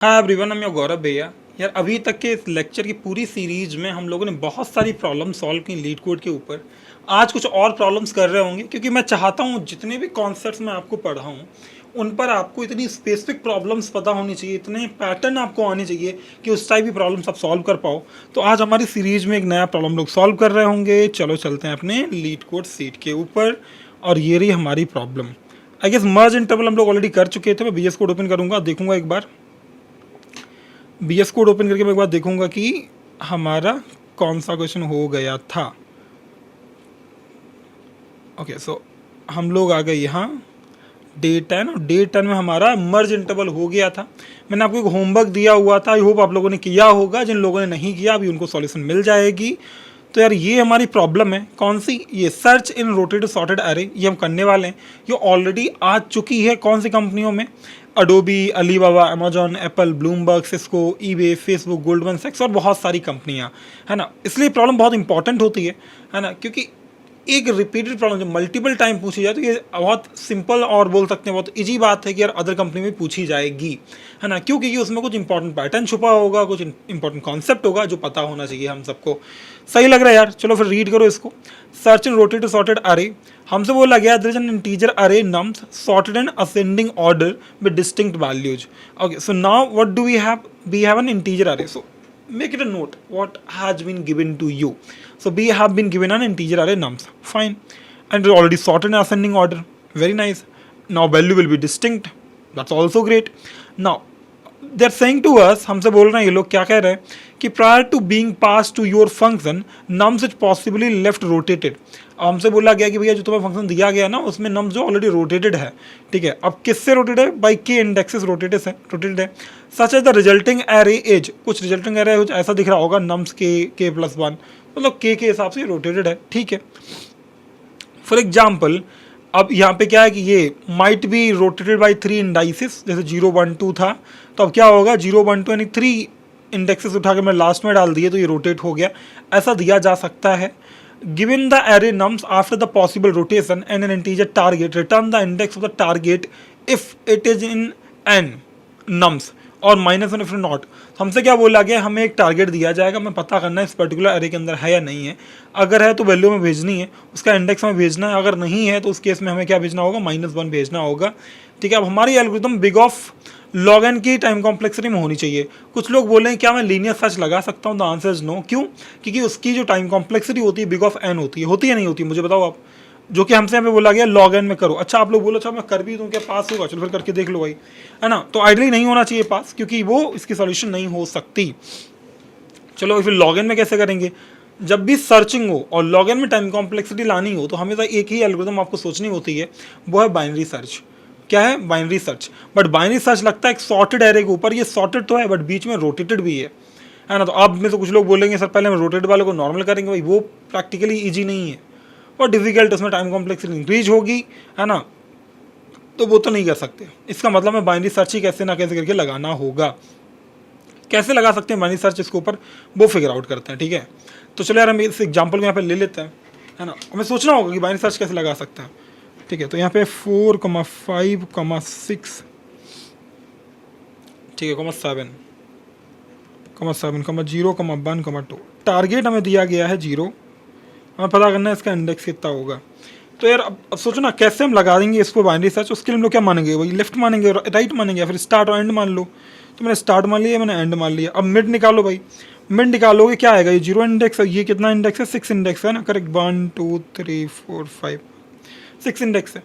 हाँ एवरीवन, मैं गौरव भैया। यार अभी तक के इस लेक्चर की पूरी सीरीज में हम लोगों ने बहुत सारी प्रॉब्लम सॉल्व की लीड कोड के ऊपर। आज कुछ और प्रॉब्लम्स कर रहे होंगे क्योंकि मैं चाहता हूँ जितने भी कॉन्सेप्ट्स मैं आपको पढ़ाऊँ उन पर आपको इतनी स्पेसिफिक प्रॉब्लम्स पता होनी चाहिए, इतने पैटर्न आपको आने चाहिए कि उस टाइप की प्रॉब्लम्स आप सॉल्व कर पाओ। तो आज हमारी सीरीज में एक नया प्रॉब्लम लोग सॉल्व कर रहे होंगे। चलो चलते हैं अपने लीड कोड सीट के ऊपर। और ये रही हमारी problem. I guess merge interval हम लोग ऑलरेडी कर चुके थे। मैं बी एस कोड ओपन करूँगा, देखूंगा एक बार। बी एस कोड ओपन करके मैं एक बार देखूंगा कि हमारा कौन सा क्वेश्चन हो गया था। ओके सो हम लोग आ गए यहाँ डे 10, और डे 10 में हमारा मर्ज इंटरवल हो गया था। मैंने आपको एक होमवर्क दिया हुआ था, आई होप आप लोगों ने किया होगा। जिन लोगों ने नहीं किया अभी उनको सॉल्यूशन मिल जाएगी। तो यार ये हमारी प्रॉब्लम है कौन सी, ये सर्च इन रोटेटेड सॉर्टेड अरे, ये हम करने वाले हैं। ये ऑलरेडी आ चुकी है कौन सी कंपनियों में, Adobe, Alibaba, Amazon, Apple, Bloomberg, Cisco, eBay, Facebook, Goldman सैक्स और बहुत सारी कंपनियां, है ना। इसलिए प्रॉब्लम बहुत इंपॉर्टेंट होती है ना, क्योंकि एक रिपीटेड प्रॉब्लम जब मल्टीपल टाइम पूछी जाए तो ये बहुत सिंपल और बोल सकते हैं बहुत इजी बात है कि यार अदर कंपनी में पूछी जाएगी, है ना। क्यों? क्योंकि उसमें कुछ इंपॉर्टेंट पैटर्न छुपा होगा, कुछ इंपॉर्टेंट कॉन्सेप्ट होगा जो पता होना चाहिए हम सबको। सही लग रहा है यार? चलो फिर रीड करो इसको। सर्च इन रोटेटेड सॉर्टेड अरे, हमसे बोला गया there is an integer array nums sorted in ascending order with distinct values. Okay so now what do we have an integer array. So make it a note what has been given to you. So we have been given an integer array nums, fine, and it's already sorted in ascending order, very nice. Now value will be distinct, that's also great. Now they're saying to us, हमसे बोल रहे हैं ये लोग, क्या कह रहे हैं कि prior to being passed to your function nums is possibly left rotated। हमसे बोला गया कि भैया जो तुम्हें फंक्शन दिया गया ना उसमें नम्स जो ऑलरेडी रोटेटेड है, ठीक है। अब किससे रोटेटेड है? बाई के इंडेक्सेस रोटेटेड है। Such as the resulting array as, कुछ रिजल्टिंग एरे कुछ ऐसा दिख रहा होगा, नम्स के प्लस वन, मतलब के हिसाब से रोटेटेड है, ठीक है। फॉर एग्जाम्पल अब यहाँ पे क्या है कि ये might be rotated by 3 indices, जैसे 0 1 2 था, तो अब क्या होगा 0 1 2 यानी 3 इंडेक्सेस उठा के मैं लास्ट में डाल दिए तो ये रोटेट हो गया, ऐसा दिया जा सकता है। Given the array nums after the possible rotation and an integer target, return the index of the target if it is in n nums और -1 if not। हमसे क्या बोला गया, हमें एक टारगेट दिया जाएगा, हमें पता करना है इस पर्टिकुलर अरे के अंदर है या नहीं है। अगर है तो वैल्यू में भेजनी है, उसका इंडेक्स में भेजना है। अगर नहीं है तो उस केस में हमें क्या भेजना होगा, -1 भेजना होगा, ठीक है। अब हमारी algorithm big of log n की टाइम कॉम्प्लेक्सिटी में होनी चाहिए। कुछ लोग बोले क्या मैं लीनियर सर्च लगा सकता हूँ? The answer is no. क्यों? क्योंकि उसकी जो टाइम कॉम्प्लेक्सिटी होती है बिग ऑफ एन होती है नहीं होती, मुझे बताओ आप। जो कि हमसे हमें बोला गया लॉग एन में करो। अच्छा आप लोग बोलो अच्छा मैं कर भी दूँ, क्या पास होगा? चलो फिर करके देख लो भाई, है ना। तो आइडली नहीं होना चाहिए पास, क्योंकि वो इसकी सोल्यूशन नहीं हो सकती। चलो फिर लॉग एन में कैसे करेंगे? जब भी सर्चिंग हो और लॉग एन में टाइम कॉम्प्लेक्सिटी लानी हो तो हमेशा एक ही एल्गोरिथम आपको सोचनी होती है, वो है बाइनरी सर्च। क्या है? Binary search. But binary search लगता है एक सॉर्टेड एरे के ऊपर। ये सॉर्टेड तो है बट बीच में रोटेटेड भी है ना। तो आप में तो कुछ लोग बोलेंगे सर पहले हम रोटेटेड वाले को नॉर्मल करेंगे, भाई वो प्रैक्टिकली ईजी नहीं है और डिफिकल्ट, उसमें टाइम कॉम्प्लेक्सिटी इंक्रीज होगी, है ना। तो वो तो नहीं कर सकते। इसका मतलब है बाइनरी सर्च ही कैसे ना कैसे करके लगाना होगा। कैसे लगा सकते हैं बाइनरी सर्च इसके ऊपर, वो फिगर आउट करते हैं, ठीक है। तो चलो यार हम इस एग्जाम्पल को यहाँ पे ले लेते हैं, है ना। हमें सोचना होगा कि बाइनरी सर्च कैसे लगा सकते हैं, ठीक है। तो यहाँ पे 4, 5, 6, ठीक है, 7, 0, 1, 2। टारगेट हमें दिया गया है 0, हमें पता करना है इसका इंडेक्स कितना होगा। तो यार अब सोचो ना कैसे हम लगा देंगे इसको बाइनरी सर्च। उसके लिए हम लोग क्या मानेंगे, वही लेफ्ट मानेंगे, राइट मानेंगे, या फिर स्टार्ट और एंड मान लो। तो मैंने स्टार्ट मान लिया, मैंने एंड मान लिया। अब मिड निकालो भाई, मिड निकालोगे क्या आएगा, ये 0 इंडेक्स है, ये कितना इंडेक्स है, 6 इंडेक्स है ना, करेक्ट। 1 2 3 4 5 6 इंडेक्स है।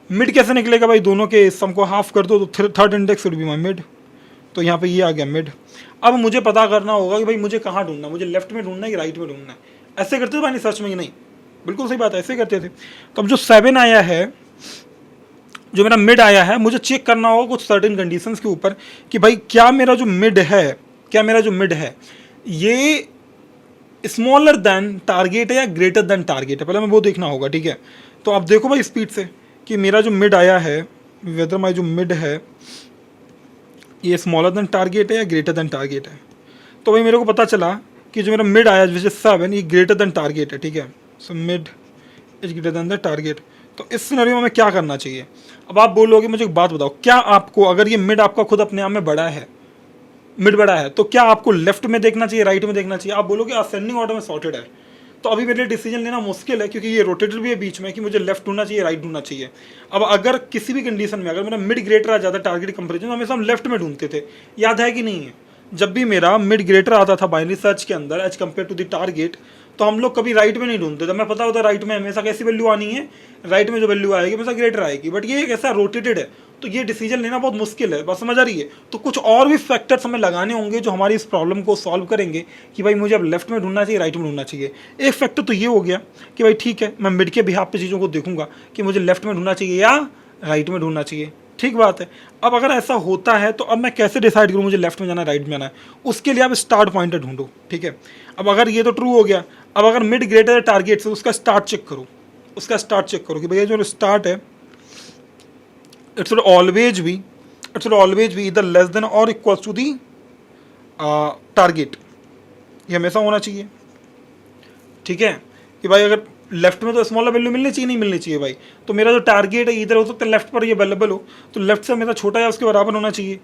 मिड कैसे निकलेगा भाई, दोनों के सम को हाफ कर दो तो third index would be my mid. तो यहाँ पे ये आ गया मिड। अब मुझे पता करना होगा कि भाई मुझे कहाँ ढूंढना, मुझे लेफ्ट में ढूंढना है कि राइट में ढूंढना है। ऐसे करते थे बाइनरी सर्च में कि नहीं? बिल्कुल सही बात है, ऐसे करते थे। तो अब जो 7 आया है, जो मेरा मिड आया है, मुझे चेक करना होगा कुछ सर्टेन कंडीशंस के ऊपर कि भाई क्या मेरा जो मिड है ये स्मॉलर देन टारगेट है या ग्रेटर देन टारगेट है, पहले हमें वो देखना होगा, ठीक है। तो आप देखो भाई स्पीड से कि मेरा जो मिड आया है, वेदर माई जो मिड है ये स्मॉलर देन टारगेट है या ग्रेटर देन टारगेट है। तो भाई मेरे को पता चला कि जो मेरा मिड आया विच इज 7, ये ग्रेटर देन टारगेट है, ठीक है। So mid is greater than the target. तो इस सिनेरियो में हमें क्या करना चाहिए? अब आप बोलोगे मुझे एक बात बताओ, क्या आपको अगर ये मिड आपका खुद अपने आप में बड़ा है, मिड बड़ा है, तो क्या आपको लेफ्ट में देखना चाहिए, राइट में देखना चाहिए? आप बोलोगे असेंडिंग ऑर्डर में सॉर्टेड है, तो अभी मेरे लिए डिसीजन लेना मुश्किल है, क्योंकि ये रोटेटेड भी है बीच में कि मुझे लेफ्ट ढूंढना चाहिए, राइट ढूंढना चाहिए। अब अगर किसी भी कंडीशन में अगर मेरा मिड ग्रेटर आ जाता टारगेट कंपेरिजन, तो हमेशा हम लेफ्ट में ढूंढते थे, याद है कि नहीं है? जब भी मेरा मिड ग्रेटर आता था बाइनरी सर्च के अंदर as compare to the target, तो हम लोग कभी राइट में नहीं ढूंढते थे। मैं पता होता राइट में हमेशा कैसी वैल्यू आनी है, राइट में जो वैल्यू आएगी हमेशा ग्रेटर आएगी, बट ये एक ऐसा रोटेटेड है, तो ये डिसीजन लेना बहुत मुश्किल है। बस समझ आ रही है? तो कुछ और भी फैक्टर्स हमें लगाने होंगे जो हमारी इस प्रॉब्लम को सॉल्व करेंगे कि भाई मुझे अब लेफ्ट में ढूंढना चाहिए, राइट में ढूंढना चाहिए। एक फैक्टर तो ये हो गया कि भाई ठीक है, मैं मिड के बिहाफ पे चीज़ों को देखूंगा कि मुझे लेफ्ट में ढूंढना चाहिए या राइट में ढूंढना चाहिए। ठीक बात है। अब अगर ऐसा होता है तो अब मैं कैसे डिसाइड करूँ मुझे लेफ्ट में जाना है, राइट में जाना है? उसके लिए आप स्टार्ट पॉइंटर ढूंढो। ठीक है, अब अगर ये तो ट्रू हो गया, अब अगर मिड ग्रेटर है टारगेट से, उसका स्टार्ट चेक करो, उसका स्टार्ट चेक करो कि भैया जो स्टार्ट है इट शुड ऑलवेज बी इधर लेस देन और इक्वल टू दी टारगेट, ये हमेशा होना चाहिए। ठीक है, कि भाई अगर लेफ्ट में तो स्मॉलर वैल्यू मिलनी चाहिए, नहीं मिलनी चाहिए भाई, तो मेरा जो टारगेट है इधर हो सकता है लेफ्ट पर ये अवेलेबल हो, तो लेफ्ट से हमेशा छोटा या उसके बराबर होना चाहिए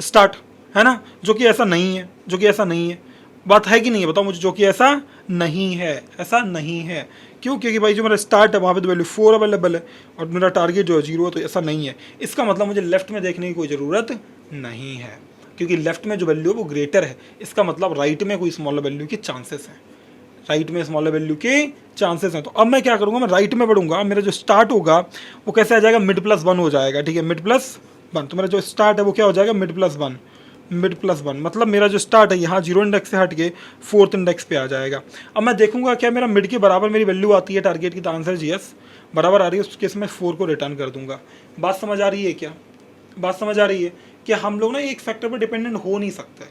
स्टार्ट, है ना? जो कि ऐसा नहीं है, जो कि ऐसा नहीं है। बात है कि नहीं है बताओ मुझे? जो कि ऐसा नहीं है, ऐसा नहीं है। क्यों? क्योंकि भाई जो मेरा स्टार्ट है वहाँ पे तो वैल्यू 4 अवेलेबल है और मेरा टारगेट जो है 0 है, तो ऐसा नहीं है। इसका मतलब मुझे लेफ्ट में देखने की कोई ज़रूरत नहीं है, क्योंकि लेफ्ट में जो वैल्यू है वो ग्रेटर है। इसका मतलब राइट में कोई स्मॉलर वैल्यू के चांसेस हैं, राइट में स्मॉलर वैल्यू के चांसेस हैं। तो अब मैं क्या करूँगा, मैं राइट में बढ़ूंगा। मेरा जो स्टार्ट होगा वो कैसे आ जाएगा, मिड प्लस 1 हो जाएगा। ठीक है, मिड प्लस 1, तो मेरा जो स्टार्ट है वो क्या हो जाएगा, मिड प्लस 1। मिड प्लस 1 मतलब मेरा जो स्टार्ट है यहाँ 0 इंडेक्स से हट के 4th इंडेक्स पे आ जाएगा। अब मैं देखूंगा क्या मेरा मिड के बराबर मेरी वैल्यू आती है टारगेट की, तो आंसर जी यस, बराबर आ रही है, उस केस में 4 को रिटर्न कर दूंगा। बात समझ आ रही है क्या? बात समझ आ रही है कि हम लोग ना एक फैक्टर पर डिपेंडेंट हो नहीं सकते,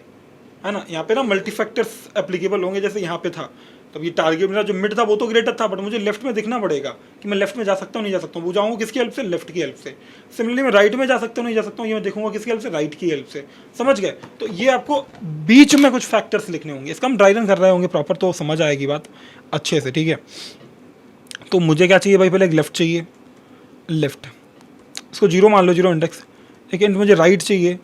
है ना? यहाँ पे ना मल्टी फैक्टर्स एप्लीकेबल होंगे, जैसे यहाँ पे था, तो ये टारगेट मेरा जो मिड था वो तो ग्रेटर था, बट मुझे लेफ्ट में दिखना पड़ेगा कि मैं लेफ्ट में जा सकता हूँ नहीं जा सकता हूँ। वो जाऊँगा किसकी हेल्प से, लेफ्ट की हेल्प से। सिमिलरली मैं राइट में जा सकता हूँ नहीं जा सकता हूँ, ये मैं देखूंगा किसकी हेल्प से, राइट की हेल्प से। समझ गए? तो ये आपको बीच में कुछ फैक्टर्स लिखने होंगे, इसका हम ड्राई रन कर रहे होंगे प्रॉपर, तो समझ आएगी बात अच्छे से। ठीक है, तो मुझे क्या चाहिए भाई, पहले एक लेफ्ट चाहिए, लेफ्ट, इसको 0 मान लो, 0 इंडेक्स। लेकिन मुझे राइट चाहिए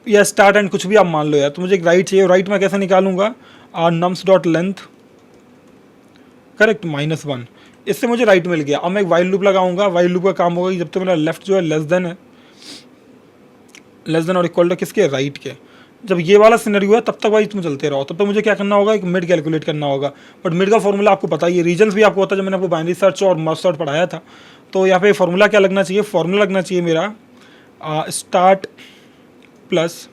या स्टार्ट एंड कुछ भी आप मान लो यार, तो मुझे एक राइट चाहिए। राइट में कैसे निकालूंगा, नम्स डॉट लेंथ करेक्ट -1, इससे मुझे राइट मिल गया। अब मैं एक वाइल लूप लगाऊंगा, वाइल लूप का काम होगा कि जब तक मेरा लेफ्ट जो है लेस देन है, लेस देन और इक्वल टू किसके, राइट के। जब ये वाला सिनेरियो है तब तक भाई तुम चलते रहो, तब तक मुझे क्या करना होगा, एक मिड कैलकुलेट करना होगा। बट मिड का फॉर्मूला आपको पता ही है, रीजन्स भी आपको पता है, जब मैंने आपको बाइनरी सर्च और मर्ज सर्च पढ़ाया था। तो यहाँ पे फॉर्मूला क्या लगना चाहिए, फॉर्मूला लगना चाहिए मेरा start plus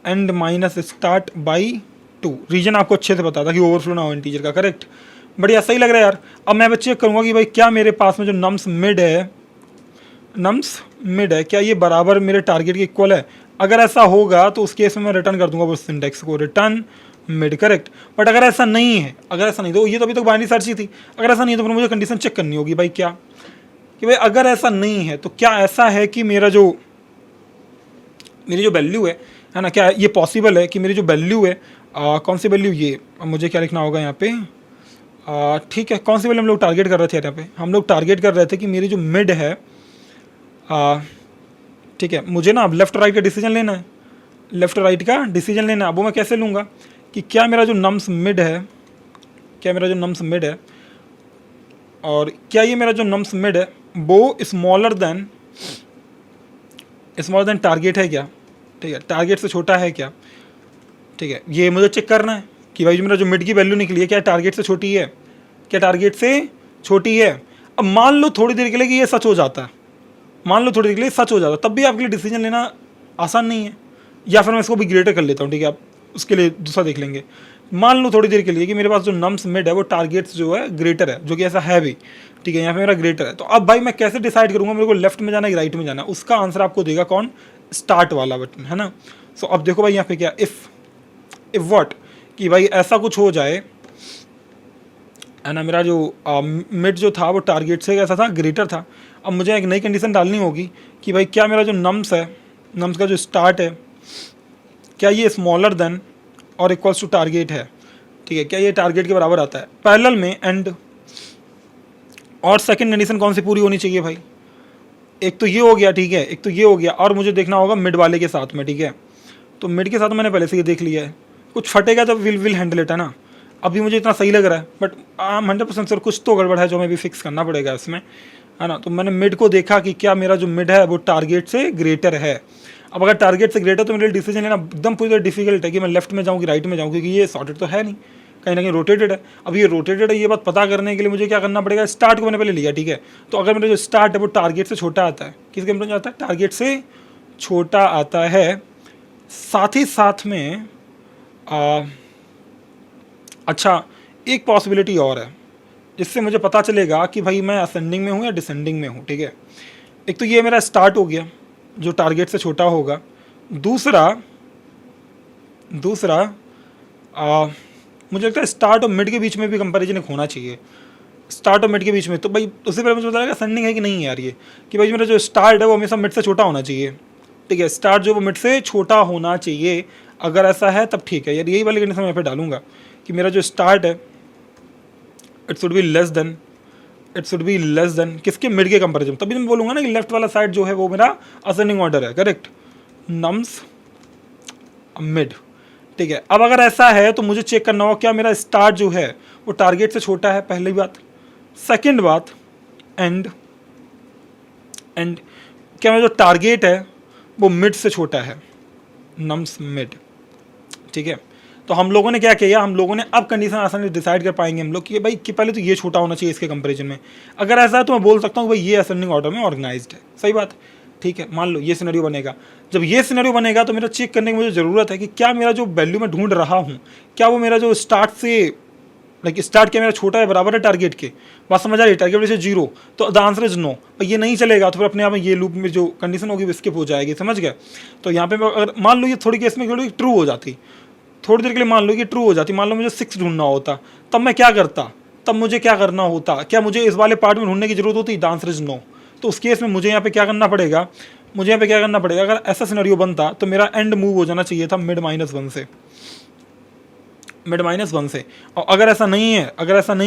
end minus start by 2। Reason आपको अच्छे से पता था कि ओवरफ्लो ना हो इंटीजर का, करेक्ट? बढ़िया, सही लग रहा है यार। अब मैं चेक करूँगा कि भाई क्या मेरे पास में जो नम्स मिड है, नम्स मिड है, क्या ये बराबर मेरे टारगेट के इक्वल है? अगर ऐसा होगा तो उस केस में मैं रिटर्न कर दूंगा उस इंडेक्स को, रिटर्न मिड, करेक्ट। बट अगर ऐसा नहीं है, अगर ऐसा नहीं, तो ये तो अभी तक बाइनरी सर्च ही थी। अगर ऐसा नहीं है तो फिर मुझे कंडीशन चेक करनी होगी भाई, क्या कि भाई अगर ऐसा नहीं है तो क्या ऐसा है कि मेरी जो वैल्यू है ना, क्या ये पॉसिबल है कि मेरी जो वैल्यू है, कौन सी वैल्यू, ये मुझे क्या लिखना होगा यहाँ पे, ठीक है, कौन सी वैल्यू हम लोग टारगेट कर रहे थे यहाँ पे, हम लोग टारगेट कर रहे थे कि मेरी जो मिड है, ठीक है, मुझे ना अब लेफ्ट राइट का डिसीजन लेना है, लेफ्ट राइट का डिसीजन लेना है। अब वो मैं कैसे लूँगा कि क्या मेरा जो नम्स मिड है, क्या मेरा जो नम्स मिड है, और क्या ये मेरा जो नम्स मिड है वो स्मॉलर देन टारगेट है क्या? ठीक है, टारगेट से छोटा है क्या? ठीक है, ये मुझे चेक करना है कि भाई जो मेरा जो मिड की वैल्यू निकली है क्या टारगेट से छोटी है, क्या टारगेट से छोटी है। अब मान लो थोड़ी देर के लिए कि ये सच हो जाता है, मान लो थोड़ी देर के लिए सच हो जाता, तब भी आपके लिए डिसीजन लेना आसान नहीं है। या फिर मैं इसको भी ग्रेटर कर लेता हूँ, ठीक है, आप उसके लिए दूसरा देख लेंगे। मान लो थोड़ी देर के लिए कि मेरे पास जो नम्स मिड है वो टारगेट्स जो है ग्रेटर है, जो कि ऐसा है भी, ठीक है, यहाँ पे मेरा ग्रेटर है। तो अब भाई मैं कैसे डिसाइड करूँगा मेरे को लेफ्ट में जाना है कि राइट में जाना है? उसका आंसर आपको देगा कौन, स्टार्ट वाला बटन, है ना। सो अब देखो भाई यहाँ पे क्या, इफ़ व्हाट, कि भाई ऐसा कुछ हो जाए, है ना, मेरा जो मिड जो था वो टारगेट से कैसा था, ग्रेटर था। अब मुझे एक नई कंडीशन डालनी होगी कि भाई क्या मेरा जो नम्स है, नम्स का जो स्टार्ट है, क्या ये smaller than or equals to target है, ठीक है, क्या ये टारगेट के बराबर आता है पैरेलल में। एंड और सेकंड कंडीशन कौन सी पूरी होनी चाहिए भाई, एक तो ये हो गया, ठीक है, एक तो ये हो गया, और मुझे देखना होगा मिड वाले के साथ में, ठीक है, तो मिड के साथ मैंने पहले से ये देख लिया है, कुछ फटेगा तो विल हैंडल इट, है ना। अभी मुझे इतना सही लग रहा है, बट 100% सर कुछ तो गड़बड़ है जो हमें भी फिक्स करना पड़ेगा इसमें, है ना। तो मैंने मिड को देखा कि क्या मेरा जो मिड है वो टारगेट से ग्रेटर है। अब अगर टारगेट से ग्रेटर, तो मेरे लिए डिसीजन लेना एकदम पूरी तरह डिफिकल्ट है कि मैं लेफ्ट में जाऊँ कि राइट में जाऊँ, क्योंकि ये सॉर्टेड तो है नहीं, कहीं ना कहीं रोटेटेड है। अब ये रोटेटेड है, ये बात पता करने के लिए मुझे क्या करना पड़ेगा, स्टार्ट को मैंने पहले लिया, ठीक है। तो अगर मेरा जो स्टार्ट है वो टारगेट से छोटा आता है, किसके कंपेरिजन में आता है, टारगेट से छोटा आता है, साथ ही साथ में अच्छा एक पॉसिबिलिटी और है जिससे मुझे पता चलेगा कि भाई मैं असेंडिंग में हूँ या डिसेंडिंग में हूँ, ठीक है। एक तो ये मेरा स्टार्ट हो गया जो टारगेट से छोटा होगा। दूसरा मुझे लगता है स्टार्ट और मिड के बीच में भी कंपैरिजन एक होना चाहिए, स्टार्ट और मिड के बीच में। तो भाई उससे पहले मुझे पता लगा असेंडिंग है कि नहीं यार, ये कि भाई मेरा जो स्टार्ट है वो हमेशा मिड से छोटा होना चाहिए, ठीक है। स्टार्ट जो वो मिड से छोटा होना चाहिए, अगर ऐसा है तब ठीक है यार, यही वाली कंडीशन मैं यहाँ पे डालूंगा कि मेरा जो स्टार्ट है it should be less then किसके, मिड के कंपैरिजन। तभी मैं बोलूँगा ना कि लेफ्ट वाला साइड जो है वो मेरा असेंडिंग ऑर्डर है, करेक्ट, नम्स मिड, ठीक है। अब अगर ऐसा है तो मुझे चेक करना होगा क्या मेरा स्टार्ट जो है वो टारगेट से छोटा है, पहली बात। सेकंड बात, एंड क्या मेरा जो टारगेट है वो मिड से छोटा है, नम्स मिड, ठीक है। तो हम लोगों ने क्या किया, हम लोगों ने अब कंडीशन आसानी से डिसाइड कर पाएंगे हम लोग कि भाई कि पहले तो ये छोटा होना चाहिए इसके कंपैरिजन में। अगर ऐसा है तो मैं बोल सकता हूँ भाई ये असेंडिंग ऑर्डर में ऑर्गेनाइज्ड है, सही बात, ठीक है। मान लो ये सिनेरियो बनेगा, जब ये सिनेरियो बनेगा तो मेरा चेक करने की मुझे ज़रूरत है कि क्या मेरा जो वैल्यू मैं ढूंढ रहा हूँ क्या वो मेरा जो स्टार्ट से लाइक स्टार्ट क्या मेरा छोटा है, बराबर है टारगेट के, बात समझ आ रही है, टारगेट वैसे 0, तो द आंसर इज नो। ये नहीं चलेगा तो फिर अपने आप में ये लूप में जो कंडीशन होगी वो स्किप हो जाएगी, समझ गए। तो यहाँ पे अगर मान लो ये थोड़ी केस में थोड़ी ट्रू हो जाती, थोड़ी देर के लिए मान लो कि ट्रू हो जाती, मान लो मुझे 6 ढूंढना होता, तब मैं क्या करता, तब मुझे क्या करना होता, क्या मुझे इस वाले पार्ट में ढूंढने की जरूरत होती, द आंसर इज नो। तो उस केस में मुझे यहाँ पे क्या करना पड़ेगा, अगर ऐसा सिनेरियो बनता तो मेरा एंड मूव हो जाना चाहिए था मिड -1 से, और अगर ऐसा नहीं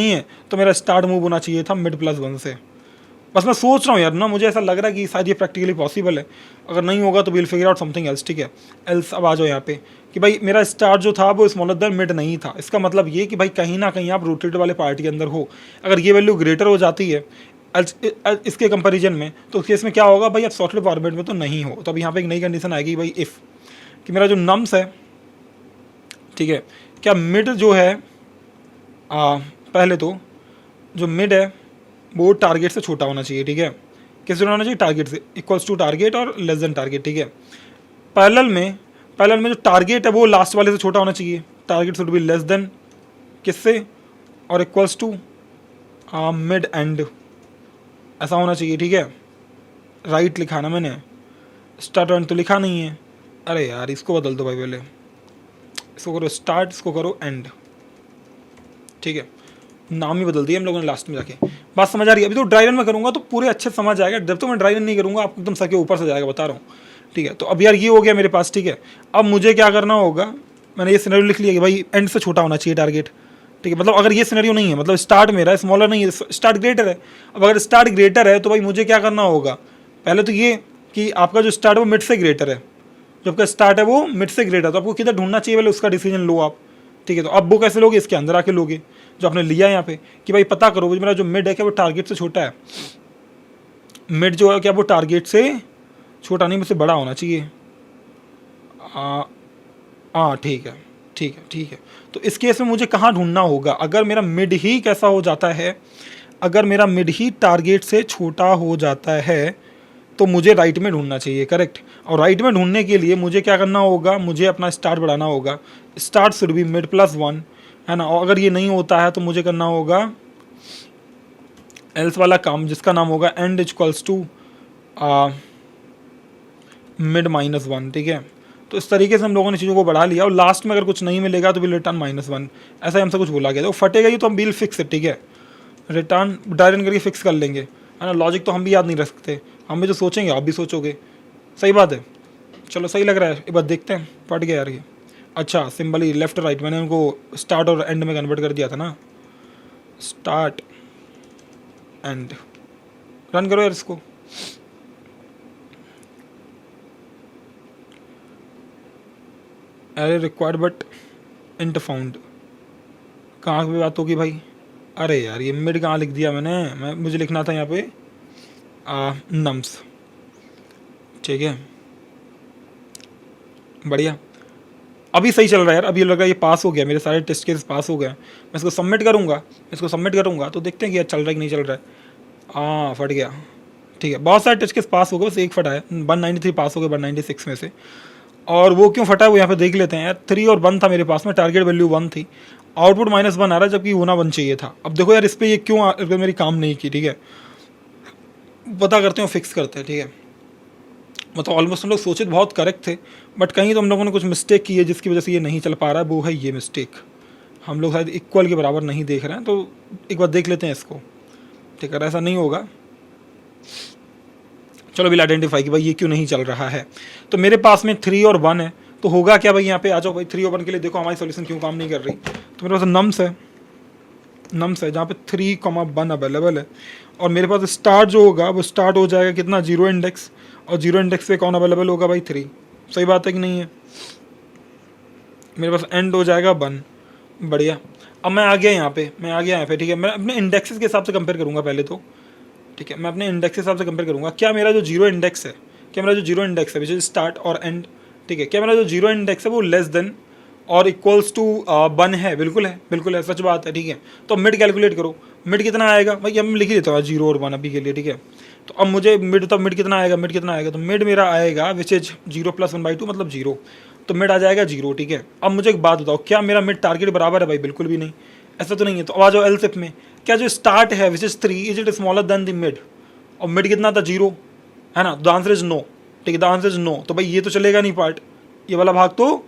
है तो मेरा स्टार्ट मूव होना चाहिए था मिड +1 से। बस मैं सोच रहा हूँ यार ना, मुझे ऐसा लग रहा है कि शायद ये प्रैक्टिकली पॉसिबल है, अगर नहीं होगा तो will figure out something else, ठीक है। एल्स अब आ जाओ यहाँ पे कि भाई मेरा स्टार्ट जो था वो स्मॉलर देन मिड नहीं था, इसका मतलब ये कि भाई कहीं ना कहीं आप रोटेटेड वाले पार्ट के अंदर हो, अगर ये वैल्यू ग्रेटर हो जाती है इसके कंपैरिजन में, तो उस केस में क्या होगा भाई, आप सॉर्टेड फॉर्मेट में तो नहीं हो। तो अब यहाँ पे एक नई कंडीशन आएगी भाई, इफ़ कि मेरा जो नम्स है, ठीक है, क्या मिड जो है पहले तो जो मिड है वो टारगेट से छोटा होना चाहिए, ठीक है। किससे होना चाहिए, टारगेट से, इक्वल्स टू टारगेट और लेस देन टारगेट, ठीक है। पैरेलल में जो टारगेट है वो लास्ट वाले से छोटा होना चाहिए, target should be less then किससे, और इक्वल्स टू मिड एंड, ऐसा होना चाहिए, ठीक है। राइट लिखा ना मैंने, स्टार्ट एंड तो लिखा नहीं है, अरे यार इसको बदल दो भाई, पहले इसको करो स्टार्ट, इसको करो एंड, ठीक है। नाम ही बदल दिया हम लोगों ने लास्ट में जाके, बात समझ आ रही है। अभी तो ड्राई रन में करूँगा तो पूरे अच्छे समझ आएगा, जब तो मैं ड्राई रन नहीं करूँगा आपको एकदम सर के ऊपर से जाएगा, बता रहा हूँ, ठीक है। तो अब यार ये हो गया मेरे पास, ठीक है। अब मुझे क्या करना होगा, मैंने ये सिनेरियो लिख लिया कि भाई एंड से छोटा होना चाहिए टारगेट, ठीक है। मतलब अगर ये सिनेरियो नहीं है, मतलब स्टार्ट मेरा स्मॉलर नहीं है, स्टार्ट ग्रेटर है। अब अगर स्टार्ट ग्रेटर है तो भाई मुझे क्या करना होगा, पहले तो ये कि आपका जो स्टार्ट है वो मिड से ग्रेटर है, जो आपका स्टार्ट है वो मिड से ग्रेटर है, तो आपको किधर ढूंढना चाहिए पहले उसका डिसीजन लो आप, ठीक है। तो अब वो कैसे लोगे, इसके अंदर आके लोगे जो आपने लिया यहाँ पे कि भाई पता करो मेरा जो मिड है क्या वो टारगेट से छोटा है, मिड जो है क्या वो टारगेट से छोटा नहीं, मुझसे बड़ा होना चाहिए। हाँ ठीक है। तो इस केस में मुझे कहाँ ढूंढना होगा, अगर मेरा मिड ही कैसा हो जाता है, अगर मेरा मिड ही टारगेट से छोटा हो जाता है तो मुझे राइट में ढूंढना चाहिए, करेक्ट। और राइट में ढूंढने के लिए मुझे क्या करना होगा, मुझे अपना स्टार्ट बढ़ाना होगा, स्टार्ट शुड बी मिड +1, है ना। और अगर ये नहीं होता है तो मुझे करना होगा एल्स वाला काम, जिसका नाम होगा एंड इक्वल्स टू मिड -1, ठीक है। तो इस तरीके से हम लोगों ने चीज़ों को बढ़ा लिया, और लास्ट में अगर कुछ नहीं मिलेगा तो विल रिटर्न -1, ऐसा ही हमसे कुछ बोला गया। तो फटेगा ही तो हम विल फिक्स है, ठीक है, रिटर्न डायरेक्ट करके फिक्स कर लेंगे, है ना। लॉजिक तो हम भी याद नहीं रख सकते, हम भी तो सोचेंगे आप भी सोचोगे, सही बात है। चलो सही लग रहा है, एक बार देखते हैं, पट गया यार ये। अच्छा सिंबल ही लेफ्ट राइट, मैंने उनको स्टार्ट और एंड में कन्वर्ट कर दिया था ना, स्टार्ट एंड। रन करो यार इसको, error required but int found. कहाँ पे बात होगी भाई? अरे यार ये मिड कहाँ लिख दिया मैंने, मुझे लिखना था यहाँ पे नम्स। ठीक है, बढ़िया, अभी सही चल रहा है यार। अभी लग रहा है ये पास हो गया, मेरे सारे टेस्ट केस पास हो गए। मैं इसको सबमिट करूँगा तो देखते हैं कि यार चल रहा है कि नहीं चल रहा है। हाँ फट गया, ठीक है, बहुत सारे टेस्ट केस पास हो गए, बस एक फटा है। 193 पास हो गए 196 में से। और वो क्यों फटा है वो यहाँ पे देख लेते हैं यार। 3 और 1 था मेरे पास में, टारगेट वैल्यू 1 थी, आउटपुट -1 आ रहा है, जबकि होना 1 चाहिए था। अब देखो यार इस पर ये क्यों मेरी काम नहीं की, ठीक है, पता करते हैं, फिक्स करते हैं। ठीक है, मतलब ऑलमोस्ट हम लोग सोचे बहुत करेक्ट थे, बट कहीं तो हम लोगों ने कुछ मिस्टेक की है जिसकी वजह से ये नहीं चल पा रहा है। वो है ये मिस्टेक, हम लोग शायद इक्वल के बराबर नहीं देख रहे हैं, तो एक बार देख लेते हैं इसको। ठीक है, ऐसा नहीं होगा, चलो विल आइडेंटिफाई कि भाई ये क्यों नहीं चल रहा है। तो मेरे पास में 3 और 1 है, तो होगा क्या भाई, यहाँ पे आ जाओ भाई। 3 और 1 के लिए देखो हमारी सॉल्यूशन क्यों काम नहीं कर रही। तो मेरे पास नम्स है जहाँ पे 3, 1 अवेलेबल है, और मेरे पास स्टार्ट जो होगा वो स्टार्ट हो जाएगा कितना, 0 इंडेक्स, और 0 इंडेक्स पे कौन अवेलेबल होगा भाई, 3। सही बात है कि नहीं है? मेरे पास एंड हो जाएगा 1। बढ़िया, अब मैं आ गया यहाँ पे, ठीक है। मैं अपने इंडेक्सेस के हिसाब से कंपेयर करूँगा पहले तो। ठीक है, मैं अपने इंडेक्स के हिसाब से कंपेयर करूँगा। क्या मेरा जो 0 इंडेक्स है, विच इज स्टार्ट और एंड, ठीक है, क्या मेरा जो 0 इंडेक्स है वो less then or equals to 1 है? बिल्कुल है, सच बात है। ठीक है, तो मिड कैलकुलेट करो, मिड कितना आएगा भाई, अब मैं लिख ही देता हूँ 0 और 1 अभी के लिए। ठीक है, तो अब मुझे मिड कितना आएगा, तो मिड मेरा आएगा विच इज 0 + 1/2 मतलब 0, तो मिड आ जाएगा 0। ठीक है, अब मुझे एक बात बताओ, क्या मेरा मिड टारगेट बराबर है भाई? बिल्कुल भी नहीं, ऐसा तो नहीं है। तो अब आ जाओ एल्सिफ में, क्या जो स्टार्ट है which is 3 is it smaller than the mid, और मिड कितना था, 0 है ना, द आंसर इज नो। ठीक है, द आंसर इज नो, तो भाई ये तो चलेगा नहीं पार्ट, ये वाला भाग तो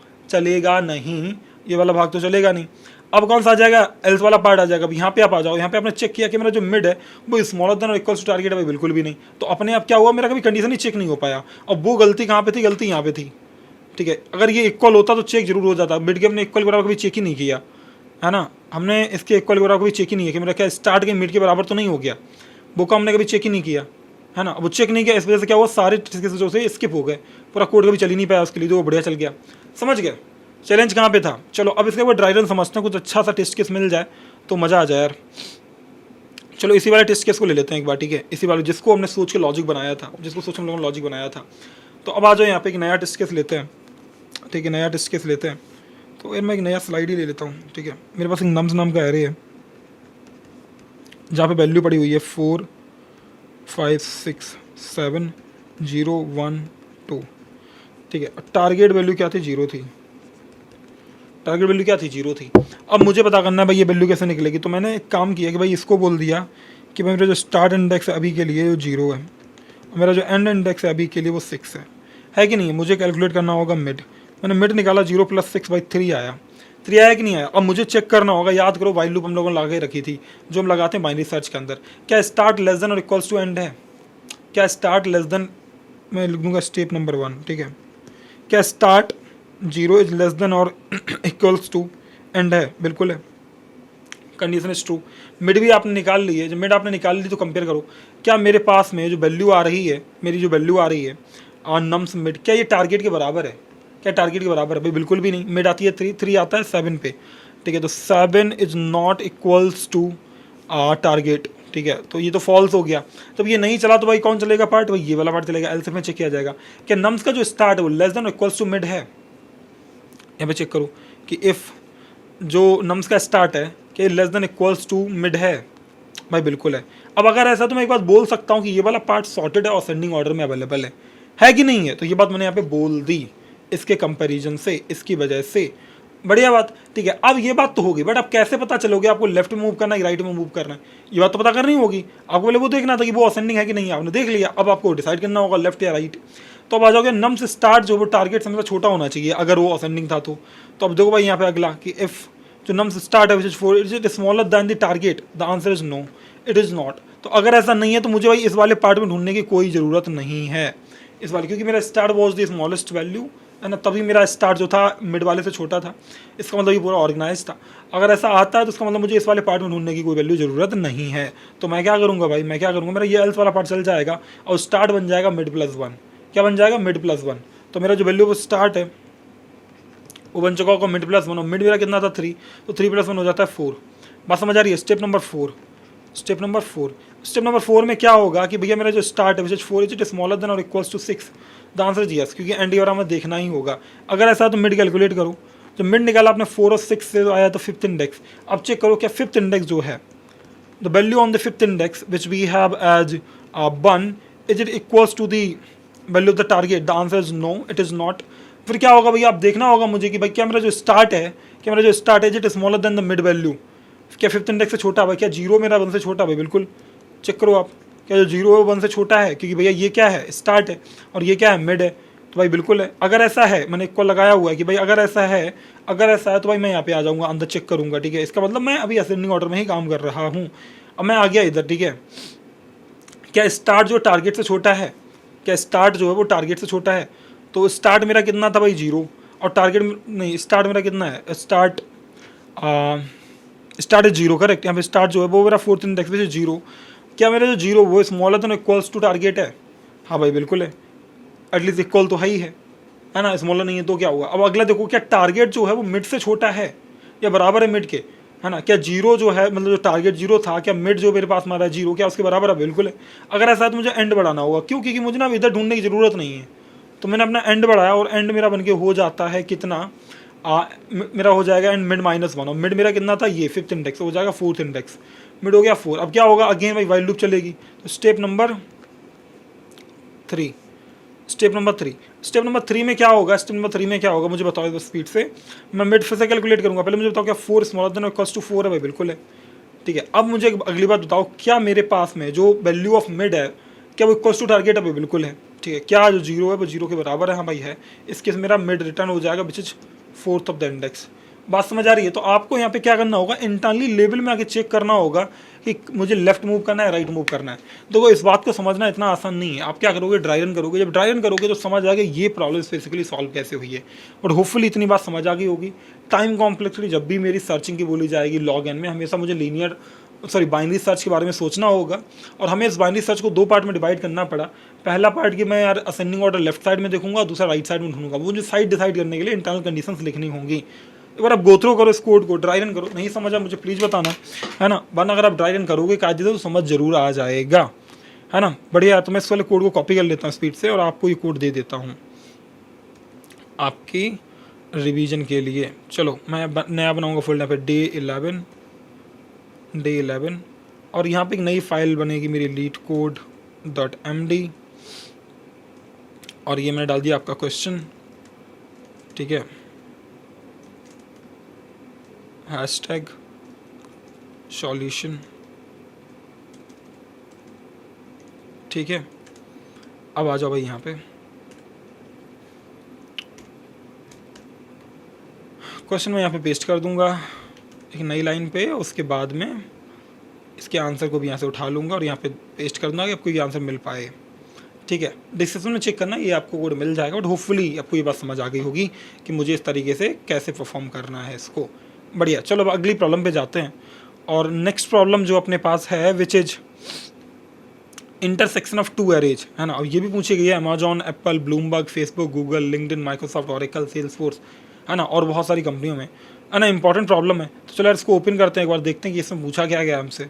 चलेगा नहीं, अब कौन सा आ जाएगा, एल्स वाला पार्ट आ जाएगा। अब यहाँ पे आप आ जाओ, यहाँ पे आपने चेक किया कि मेरा जो मिड है वो smaller than or equals to target है भाई, बिल्कुल भी नहीं। तो अपने आप क्या हुआ, मेरा कभी कंडीशन ही चेक नहीं हो पाया। अब वो गलती कहाँ पे थी, गलती यहाँ पे थी। ठीक है, अगर ये इक्वल होता तो चेक जरूर हो जाता। मिड के हमने इक्वल बराबर कभी चेक ही नहीं किया, है ना, हमने इसके इक्वल के बराबर कभी चेक ही नहीं किया कि मेरा क्या स्टार्ट के मिड के बराबर तो नहीं हो गया, वो का हमने कभी चेक ही नहीं किया, है ना। वो चेक नहीं किया, इस वजह से क्या हुआ, सारे वजह से स्किप हो गए, पूरा कोड कभी चल ही नहीं पाया उसके लिए, तो वो बढ़िया चल गया। समझ गए चैलेंज कहाँ पे था? चलो अब इसके बाद ड्राई रन समझते हैं, कुछ अच्छा सा टेस्ट केस मिल जाए तो मज़ा आ जाए यार। चलो इसी वाले टेस्ट केस को ले लेते हैं एक बार। ठीक है, इसी वाले जिसको हमने सोच के लॉजिक बनाया था, हम लोगों ने लॉजिक बनाया था। तो अब आ जाओ यहाँ पे एक नया टेस्ट केस लेते हैं। ठीक है, नया टेस्ट केस लेते हैं, तो यार मैं एक नया स्लाइड ही ले लेता हूँ। ठीक है, मेरे पास एक नम्स नाम का एरे है जहाँ पे वैल्यू पड़ी हुई है 4 5 6 7 0 1 2। ठीक है, टारगेट वैल्यू क्या थी, 0 थी। जीरो थी। अब मुझे पता करना है भाई ये वैल्यू कैसे निकलेगी। तो मैंने एक काम किया कि भाई इसको बोल दिया कि भाई मेरा जो स्टार्ट इंडेक्स है अभी के लिए वो 0 है, मेरा जो एंड इंडेक्स है अभी के लिए वो 6 है कि नहीं है। मुझे कैलकुलेट करना होगा मिड, मैंने मिड निकाला, 0 + 6/3 आया। 3 आया कि नहीं आया? अब मुझे चेक करना होगा, याद करो वाइल लूप हम लोगों ने लगा के रखी थी जो हम लगाते हैं बाइनरी सर्च के अंदर। क्या start less than or equals to and है? क्या स्टार्ट लेस देन, मैं लिख दूंगा स्टेप नंबर 1। ठीक है, क्या start 0 is less than or equals to and है? बिल्कुल है, कंडीशन इज ट्रू। मिड भी आपने निकाल ली है, जब मिड आपने निकाल ली तो कंपेयर करो, क्या मेरे पास में जो वैल्यू आ रही है, मेरी जो वैल्यू आ रही है नम्स मिड, क्या ये टारगेट के बराबर है? क्या टारगेट के बराबर है? भाई बिल्कुल भी नहीं। मिड आती है 3 आता है 7 पे। ठीक है, तो 7 is not equals to target. ठीक है, तो ये तो फॉल्स हो गया। तब ये नहीं चला तो भाई कौन चलेगा पार्ट, भाई ये वाला पार्ट चलेगा। एल्सिफ में चेक किया जाएगा क्या नम्स का जो स्टार्ट है वो less than equals to mid है। यहाँ पे चेक करो कि इफ़ जो नम्स का स्टार्ट है कि less than equals to mid है, भाई बिल्कुल है। अब अगर ऐसा तो मैं एक बात बोल सकता हूँ कि ये वाला पार्ट सॉर्टेड है और असेंडिंग ऑर्डर में अवेलेबल है कि नहीं है? तो ये बात मैंने यहाँ पे बोल दी इसके कंपैरिजन से, इसकी वजह से। बढ़िया बात, ठीक है। अब ये बात तो होगी, बट अब कैसे पता चलोगे आपको लेफ्ट में मूव करना है राइट में मूव करना है? ये बात तो पता करनी होगी आपको। पहले वो देखना था कि वो असेंडिंग है कि नहीं, आपने देख लिया, अब आपको डिसाइड करना होगा लेफ्ट या राइट। तो अब आ जाओगे नम्स स्टार्ट जो वो टारगेट से छोटा होना चाहिए अगर वो असेंडिंग था तो। अब देखो भाई यहाँ पे अगला कि इफ जो नम्स स्टार्ट है which is 4 is it smaller than the target, the answer is no, it is not. तो अगर ऐसा नहीं है तो मुझे भाई इस वाले पार्ट में ढूंढने की कोई ज़रूरत नहीं है इस वाले, क्योंकि मेरा start was the smallest value, है ना, तभी मेरा स्टार्ट जो था मिड वाले से छोटा था। इसका मतलब ये पूरा ऑर्गेनाइज था। अगर ऐसा आता है तो इसका मतलब मुझे इस वाले पार्ट में ढूंढने की कोई वैल्यू ज़रूरत नहीं है। तो मैं क्या करूँगा भाई, मैं क्या करूँगा, मेरा ये एल्स वाला पार्ट चल जाएगा और स्टार्ट बन जाएगा मिड +1। क्या बन जाएगा? मिड +1। तो मेरा जो वैल्यू वो स्टार्ट है वो बन चुका होगा मिड प्लस वन, और मिड मेरा कितना था 3, तो 3 + 1 हो जाता है 4। बात समझ आ रही है? स्टेप नंबर 4, स्टेप नंबर 4 में क्या होगा कि भैया मेरा जो स्टार्ट है which is 4 is smaller than or equals to 6, the answer is yes, क्योंकि एंड ईयर हमें देखना ही होगा। अगर ऐसा है तो मिड कैलकुलेट करो, जब मिड निकाला आपने 4 और 6 से तो आया तो 5th इंडेक्स। अब चेक करो क्या 5th इंडेक्स जो है, the value on the 5th index which we have as 1, is it equals to the value of the target, the answer is no, it is not. फिर क्या होगा भैया, आप देखना होगा मुझे कि भाई क्या मेरा जो स्टार्ट है, is it smaller than the mid value, क्या 5th इंडेक्स से छोटा है भाई, क्या 0 मेरा 1 से छोटा है भाई, बिल्कुल चेक करो आप, क्या जो 0 है 1 से छोटा है, क्योंकि भैया ये क्या है, स्टार्ट है, और ये क्या है, मिड है, तो भाई बिल्कुल है। अगर ऐसा है, मैंने इक्वल लगाया हुआ है कि भाई अगर ऐसा है तो भाई मैं यहाँ पे आ जाऊँगा, अंदर चेक करूँगा, ठीक है। इसका मतलब मैं अभी असेंडिंग ऑर्डर में ही काम कर रहा हूँ। अब मैं आ गया इधर, ठीक है। क्या स्टार्ट जो टारगेट से छोटा है, क्या स्टार्ट जो है वो टारगेट से छोटा है, तो स्टार्ट मेरा कितना था भाई 0, और टारगेट नहीं, स्टार्ट मेरा कितना है, स्टार्ट इज 0, करेक्ट। यहाँ पे स्टार्ट जो है वो मेरा 4th इंडेक्स पे 0, क्या मेरा जो 0 वो smaller than equals to target है, हाँ भाई बिल्कुल है, एटलीस्ट इक्वल तो है ना, स्मॉलर नहीं है तो क्या हुआ। अब अगला देखो, क्या टारगेट जो है वो मिड से छोटा है या बराबर है मिड के, है ना। क्या 0 जो है, मतलब जो टारगेट 0 था, क्या मिड जो मेरे पास मारा है 0, क्या उसके बराबर है, बिल्कुल है। अगर ऐसा है तो मुझे एंड बढ़ाना होगा, क्यों, क्योंकि मुझे ना अब इधर ढूंढने की ज़रूरत नहीं है, तो मैंने अपना एंड बढ़ाया, और एंड मेरा बन के हो जाता है कितना, मेरा हो जाएगा एंड मिड -1, और मिड मेरा कितना था, ये 5th इंडेक्स हो जाएगा 4th इंडेक्स, मिड हो गया 4। अब क्या होगा, अगेन भाई वाइल लूप चलेगी, तो स्टेप नंबर 3 में क्या होगा, मुझे बताओ इस स्पीड से, मैं मिड फिर से कैलकुलेट करूंगा। पहले मुझे बताओ क्या 4 smaller than or equals to 4 है भाई, बिल्कुल है, ठीक है। अब मुझे अगली बात बताओ, क्या मेरे पास में जो वैल्यू ऑफ मिड है, क्या वो इक्वल्स टू टारगेट है भाई, बिल्कुल है, ठीक है। क्या जो 0 है वो 0 के बराबर है, हाँ भाई है। इसके मेरा मिड रिटर्न हो जाएगा which is 4th of the index. बात समझ आ रही है? तो आपको यहाँ पे क्या करना होगा, इंटरनली लेवल में आके चेक करना होगा कि मुझे लेफ्ट मूव करना है, राइट मूव करना है। देखो इस बात को समझना इतना आसान नहीं है। आप क्या करोगे, ड्राई रन करोगे, जब ड्राई रन करोगे तो समझ आ गया ये प्रॉब्लम बेसिकली सॉल्व कैसे हुई है, और होपफुली इतनी बात समझ आ गई होगी। टाइम कॉम्प्लेक्सिटी जब भी मेरी सर्चिंग की बोली जाएगी लॉग एन में, हमेशा मुझे बाइनरी सर्च के बारे में सोचना होगा, और हमें इस बाइनरी सर्च को 2 पार्ट में डिवाइड करना पड़ा। पहला पार्ट कि मैं यार असेंडिंग ऑर्डर लेफ्ट साइड में देखूंगा, दूसरा राइट साइड में ढूंढूंगा। मुझे साइड डिसाइड करने के लिए इंटरनल कंडीशंस लिखनी होंगी। एक बार आप गो थ्रू करो इस कोड को, ड्राई रन करो, नहीं समझा मुझे प्लीज़ बताना, है ना, वरना अगर आप ड्राई रन करोगे कायदे तो समझ जरूर आ जाएगा, है ना। बढ़िया, तो मैं इस वाले कोड को कॉपी कर लेता हूँ स्पीड से, और आपको ये कोड दे देता हूँ आपकी रिवीजन के लिए। चलो मैं नया बनाऊँगा फोल्डर पे डे 11, और यहाँ पे एक नई फाइल बनेगी मेरी LeetCode.md, और ये मैंने डाल दिया आपका क्वेश्चन, ठीक है, #solution, ठीक है। अब आ जाओ भाई यहाँ पे, क्वेश्चन मैं यहाँ पे पेस्ट कर दूंगा एक नई लाइन पे, उसके बाद में इसके आंसर को भी यहाँ से उठा लूँगा और यहाँ पे पेस्ट कर दूँगा कि आपको ये आंसर मिल पाए, ठीक है। डिस्क्रिप्शन में चेक करना, ये आपको कोड मिल जाएगा, बट होपफुली आपको ये बात समझ आ गई होगी कि मुझे इस तरीके से कैसे परफॉर्म करना है इसको। बढ़िया, चलो अब अगली प्रॉब्लम पे जाते हैं। और नेक्स्ट प्रॉब्लम जो अपने पास है which is intersection of 2 arrays, है ना। और ये भी पूछी गई है Amazon, Apple, Bloomberg, Facebook, Google, LinkedIn, Microsoft, oracle, Salesforce, है ना, और बहुत सारी कंपनियों में, है ना। इंपॉर्टेंट प्रॉब्लम है, तो चलो यार इसको ओपन करते हैं, एक बार देखते हैं कि इसमें पूछा क्या गया हमसे,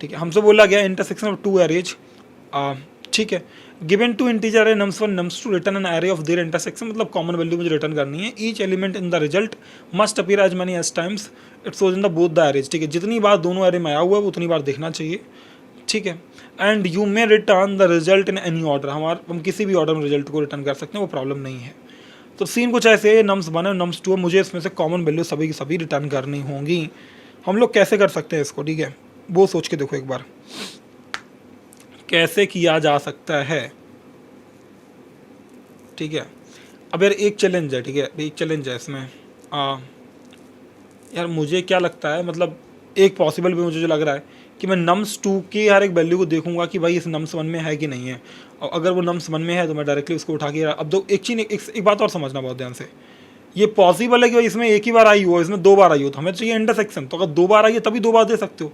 ठीक है। हमसे बोला गया इंटरसेक्शन ऑफ 2 एरेज, ठीक है। गिवन टू इंटीजर है nums1 nums2 return an array of their intersection, मतलब कॉमन वैल्यू मुझे रिटर्न करनी है। Each element in the result must appear as many as times it shows in the both the arrays, ठीक है। जितनी बार दोनों array में आया हुआ है उतनी बार देखना चाहिए, ठीक है। And you may return the result in any order, हम किसी भी ऑर्डर में रिजल्ट को रिटर्न कर सकते हैं, वो प्रॉब्लम नहीं है। तो सीन कुछ ऐसे है, nums1 है nums2 है, मुझे इसमें से कॉमन वैल्यू सभी की सभी रिटर्न करनी होंगी। हम लोग कैसे कर सकते हैं इसको, ठीक है, वो सोच के देखो एक बार कैसे किया जा सकता है, ठीक है। अब यार एक चैलेंज है, ठीक है, एक चैलेंज है इसमें, यार मुझे क्या लगता है, मतलब एक पॉसिबल भी मुझे जो लग रहा है कि मैं nums2 की हर एक वैल्यू को देखूंगा कि भाई इस nums1 में है कि नहीं है, और अगर वो nums1 में है तो मैं डायरेक्टली उसको उठा के, अब दो एक चीज़ एक बात और समझना बहुत ध्यान से, ये पॉसिबल है कि भाई इसमें एक ही बार आई हो, इसमें 2 बार आई हो, तो हमें चाहिए इंटरसेक्शन, तो अगर 2 बार आई है तभी 2 बार दे सकते हो,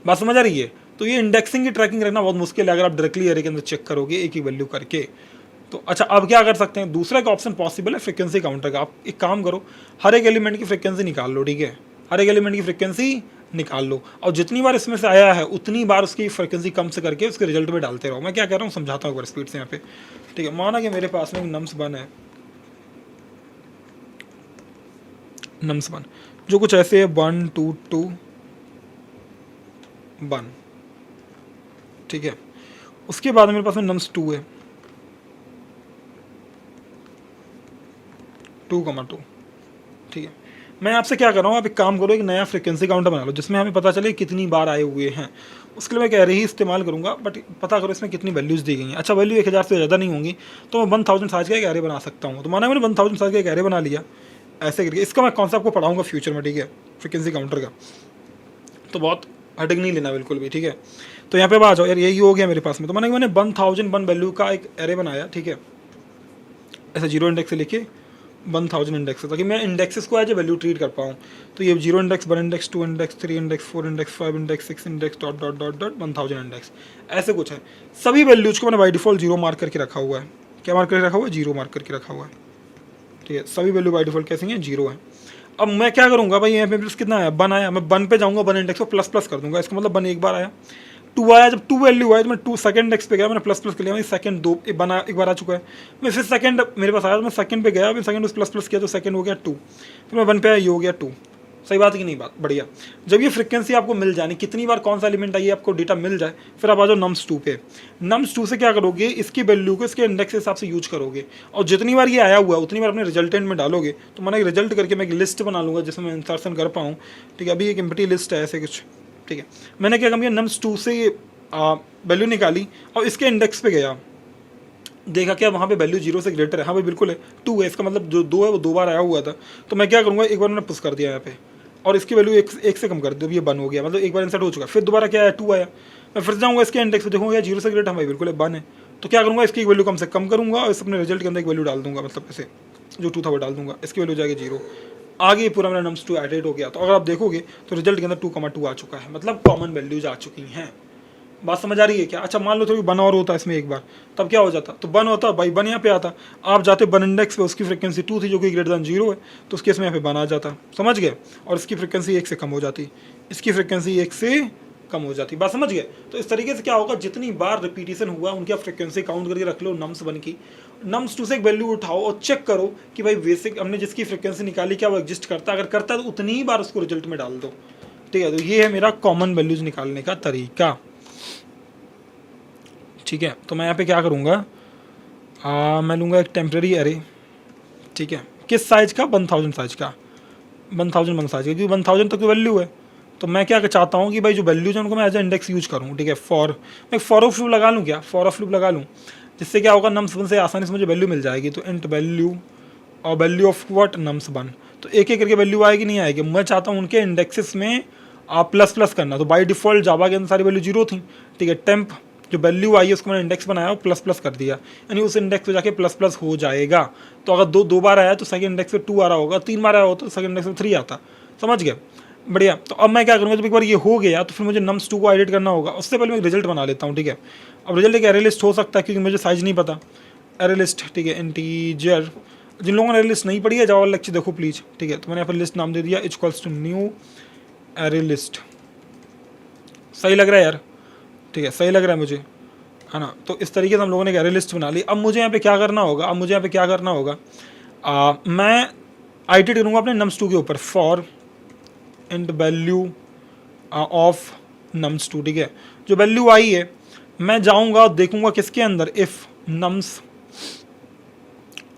बात समझ आ रही है। तो ये इंडेक्सिंग की ट्रैकिंग रखना बहुत मुश्किल है अगर आप डायरेक्टली एरे के अंदर चेक करोगे एक ही वैल्यू करके, तो अच्छा, अब क्या कर सकते हैं, दूसरा एक ऑप्शन पॉसिबल है फ्रिक्वेंसी काउंटर का। आप एक काम करो, हर एक एलिमेंट की फ्रिक्वेंसी निकाल लो, ठीक है, हर एक एलिमेंट की फ्रिक्वेंसी निकाल लो, और जितनी बार इसमें से आया है उतनी बार उसकी फ्रिक्वेंसी कम से करके उसके रिजल्ट में डालते रहो। मैं क्या कह रहा हूँ समझाता हूँ एक बार स्पीड से यहाँ पे, ठीक है। माना कि मेरे पास में एक नम्स वन है, नम्स वन जो कुछ ऐसे है 1 2 2 1, ठीक है। उसके बाद मेरे पास में नम्स 2 है, 2,2, ठीक है। मैं आपसे क्या कर रहा हूँ, आप एक काम करो, एक नया फ्रिक्वेंसी काउंटर बना लो जिसमें हमें पता चले कितनी बार आए हुए हैं। उसके लिए मैं कह रही ही इस्तेमाल करूँगा, बट पता करो इसमें कितनी वैल्यूज़ दी गई हैं। अच्छा, वैल्यू 1000 से ज़्यादा नहीं होंगी तो मैं 1000 साइज का एक एरे बना सकता हूँ। तो माना मैंने 1000 साइज का एक एरे बना लिया ऐसे करके। इसका मैं कॉन्सेप्ट को पढ़ाऊँगा फ्यूचर में, ठीक है, फ्रिक्वेंसी काउंटर का, तो बहुत हटक नहीं लेना बिल्कुल भी, ठीक है। तो यहाँ पे अब आ जाओ यार, यही हो गया मेरे पास में। तो मैंने 1001 वैल्यू का एक एरे बनाया, ठीक है, ऐसे 0 इंडेक्स से लेके 1000 इंडेक्स, ताकि मैं इंडेक्सेस को एज ए वैल्यू ट्रीट कर पाऊँ। तो ये 0 index, 1 index, 2 index, 3 index, 4 index, 5 index, 6 index, dot dot dot dot 1000 index, ऐसे कुछ है। सभी वैल्यूज को मैंने बाई डिफॉल्ट 0 मार्क करके रखा हुआ है। क्या मार्क करके रखा हुआ है? 0 मार्क करके रखा हुआ है, ठीक है। सभी वैल्यू बाई डिफॉल्ट कैसी हैं? 0 है। अब मैं क्या करूँगा भाई, यहाँ पे प्लस कितना आया? 1 आया। मैं 1 पे जाऊँगा, 1 इंडेक्स को प्लस प्लस कर दूंगा। इसका मतलब 1 एक बार आया, 2 आया। जब 2 वैल्यू आया तो मैं 2 सेकंड इंडेक्स पे गया, मैंने प्लस प्लस कर लिया। सेकंड 2 बना, एक बार आ चुका है। मैं फिर सेकंड मेरे पास आया तो मैं सेकंड पे गया, फिर सेकंड उस प्लस प्लस किया तो सेकंड हो गया 2, फिर मैं 1 पे आया, ये हो गया 2। सही बात है कि नहीं बात? बढ़िया। जब ये फ्रिक्वेंसी आपको मिल जानी, कितनी बार कौन सा एलिमेंट आई आपको डेटा मिल जाए, फिर आप आ जाओ नम्स 2 पे। नम्स 2 से क्या करोगे, इसकी वैल्यू को इसके इंडेक्स के हिसाब से यूज करोगे, और जितनी बार ये आया हुआ है उतनी बार अपने रिजल्टेंट में डालोगे। तो मैंने एक रिजल्ट करके मैं एक लिस्ट बना लूँगा जिसमें मैं इंसर्शन कर पाऊँ, ठीक है। अभी एक एम्प्टी लिस्ट है ऐसे कुछ, ठीक है। मैंने क्या किया, नम्स 2 से वैल्यू निकाली और इसके इंडेक्स पे गया, देखा क्या वहाँ पे वैल्यू 0 से ग्रेटर है। हाँ भाई बिल्कुल है, 2 है। इसका मतलब जो 2 है वो 2 बार आया हुआ था। तो मैं क्या करूँगा, एक बार मैंने पुश कर दिया यहाँ पे, और इसकी वैल्यू 1 से कम कर दो, ये 1 हो गया, मतलब एक बार इंसर्ट हो चुका। फिर दोबारा क्या आया, 2 आया। मैं फिर जाऊँगा इसके इंडेक्स पे, देखूँगा 0 से ग्रेटर, भाई बिल्कुल है, 1 है। तो क्या करूँगा, इसकी वैल्यू कम से कम करूँगा और इस अपने रिजल्ट के अंदर एक वैल्यू डाल दूँगा, मतलब ऐसे जो 2 था वो डाल दूँगा, इसकी वैल्यू जाएगी 0। आगे पूरा मेरा नम्स 2 एडेड हो गया। तो अगर आप देखोगे तो रिजल्ट के अंदर 2,2 आ चुका है, मतलब कॉमन वैल्यूज आ चुकी हैं। बात समझ आ रही है क्या? अच्छा, मान लो थोड़ी 1 और होता इसमें एक बार, तब क्या हो जाता? तो 1 होता भाई, 1 यहाँ पे आता, आप जाते 1 इंडेक्स पे, उसकी फ्रिक्वेंसी 2 थी जो कि ग्रेटर दैन 0 है, तो उसके इसमें यहाँ पे 1 आ जाता, समझ गए। और इसकी फ्रिक्वेंसी 1 से कम हो जाती, इसकी फ्रिक्वेंसी 1 से कम हो जाती। बात समझ गए? तो इस तरीके से क्या होगा, जितनी बार रिपीटेशन हुआ उनकी आप फ्रिक्वेंसी काउंट करके रख लो नम्स 1 की। नम्स 2 से एक वैल्यू उठाओ और चेक करो कि भाई बेसिक हमने जिसकी फ्रिक्वेंसी निकाली क्या वो एग्जिस्ट करता है। अगर करता है तो उतनी ही बार उसको रिजल्ट में डाल दो, ठीक है। तो ये है मेरा कॉमन वैल्यूज निकालने का तरीका, ठीक है। तो मैं यहाँ पे क्या करूँगा, मैं लूँगा एक टेम्प्रेरी एरे, ठीक है। किस साइज का? 1000 साइज का, 1001 साइज का, क्योंकि 1000 तक तो वैल्यू है। तो मैं क्या चाहता हूँ कि भाई जो वैल्यूज है उनको मैं एज ए इंडेक्स यूज करूँ, ठीक है। मैं फॉर ऑफ लूप लगा लूँ, क्या फॉर ऑफ लूप लगा लूँ, जिससे क्या होगा, नम्स 1 से आसानी से मुझे वैल्यू मिल जाएगी। तो इंट वैल्यू और वैल्यू ऑफ व्हाट, नम्स 1, तो एक एक करके वैल्यू आएगी, नहीं आएगी। मैं चाहता हूँ उनके इंडेक्सेस में आप प्लस प्लस करना। तो बाई डिफॉल्ट जावा के अंदर सारी वैल्यू 0 थी, ठीक है। टेम्प जो वैल्यू आई है उसको मैंने इंडेक्स बनाया और प्लस प्लस कर दिया, यानी उस इंडेक्स पे जाके प्लस प्लस हो जाएगा। तो अगर दो बार आया तो सेकंड इंडेक्स पे 2 आ रहा होगा, 3 बार आया होता तो सेकंड इंडेक्स पे 3 आता, समझ गए? बढ़िया। तो अब मैं क्या करूँगा, जब एक बार ये हो गया तो फिर मुझे नम्स 2 को एडिट करना होगा। उससे पहले मैं एक रिजल्ट बना लेता हूँ, ठीक है। अब रिजल्ट एक एरे लिस्ट हो सकता है क्योंकि मुझे साइज नहीं पता, एरे लिस्ट, ठीक है। इंटीजर, जिन लोगों ने एरे लिस्ट नहीं पढ़ी है जावा लेक्चर देखो प्लीज़, ठीक है। तो मैंने यहाँ पर लिस्ट नाम दे दिया equals to new array list. सही लग रहा है यार? ठीक है, सही लग रहा है मुझे, है ना। तो इस तरीके से हम लोगों ने एक एरे लिस्ट बना ली। अब मुझे यहाँ पे क्या करना होगा, मैं आइटरेट करूँगा अपने नम्स 2 के ऊपर, for int value of nums 2, ठीक है। जो वैल्यू आई है मैं जाऊँगा और देखूँगा किसके अंदर, इफ़ नम्स